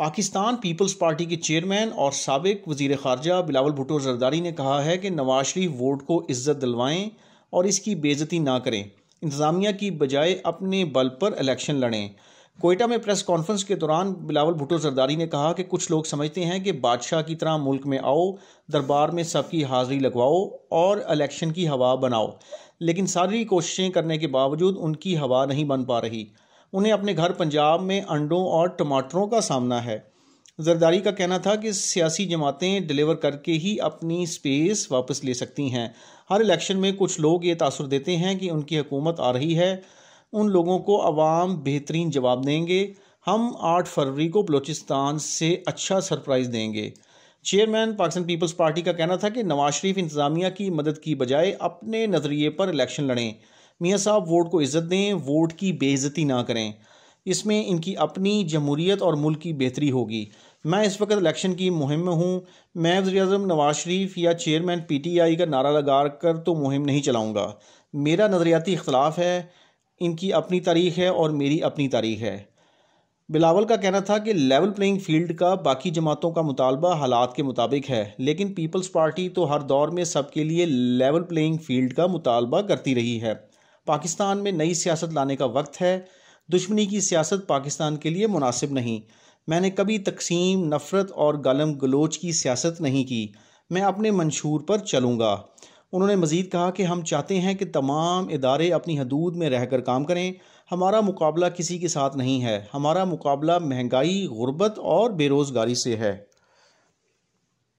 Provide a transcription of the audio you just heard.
Pakistan peoples party के chairman और साबिक वज़ीर ख़ारजा बिलावल भुट्टो ज़रदारी ने कहा है कि नवाज शरीफ वोट को इज़्ज़त दिलवाएं और इसकी बेइज्जती ना करें। इंतज़ामिया की बजाय अपने बल पर इलेक्शन लड़ें। कोयटा में प्रेस कॉन्फ्रेंस के दौरान बिलावल भुट्टो ज़रदारी ने कहा कि कुछ लोग समझते हैं कि बादशाह की तरह मुल्क में आओ, दरबार में सबकी हाज़िरी लगवाओ और इलेक्शन की हवा बनाओ, लेकिन सारी कोशिशें करने के बावजूद उनकी हवा नहीं बन पा रही। उन्हें अपने घर पंजाब में अंडों और टमाटरों का सामना है। जरदारी का कहना था कि सियासी जमातें डिलीवर करके ही अपनी स्पेस वापस ले सकती हैं। हर इलेक्शन में कुछ लोग ये तासुर देते हैं कि उनकी हुकूमत आ रही है, उन लोगों को अवाम बेहतरीन जवाब देंगे। हम 8 फरवरी को बलूचिस्तान से अच्छा सरप्राइज़ देंगे। चेयरमैन पाकिस्तान पीपल्स पार्टी का कहना था कि नवाज शरीफ इंतज़ामिया की मदद की बजाय अपने नज़रिए पर इलेक्शन लड़ें। मियाँ साहब वोट को इज़्ज़त दें, वोट की बेइज्जती ना करें। इसमें इनकी अपनी जमहूरियत और मुल्क की बेहतरी होगी। मैं इस वक्त इलेक्शन की मुहिम में हूँ। मैं वज़ीर-ए-आज़म नवाज शरीफ या चेयरमैन PTI का नारा लगा कर तो मुहिम नहीं चलाऊँगा। मेरा नज़रियाती इख्तलाफ है, इनकी अपनी तारीख है और मेरी अपनी तारीख है। बिलावल का कहना था कि लेवल प्लेइंग फील्ड का बाकी जमातों का मुतालबा हालात के मुताबिक है, लेकिन पीपल्स पार्टी तो हर दौर में सबके लिए लेवल प्लेइंग फील्ड का मुतालबा करती रही है। पाकिस्तान में नई सियासत लाने का वक्त है। दुश्मनी की सियासत पाकिस्तान के लिए मुनासिब नहीं। मैंने कभी तकसीम, नफ़रत और गालम गलोच की सियासत नहीं की। मैं अपने मंशूर पर चलूँगा। उन्होंने मज़ीद कहा कि हम चाहते हैं कि तमाम इदारे अपनी हदूद में रहकर काम करें। हमारा मुकाबला किसी के साथ नहीं है। हमारा मुकाबला महंगाई, गुर्बत और बेरोज़गारी से है।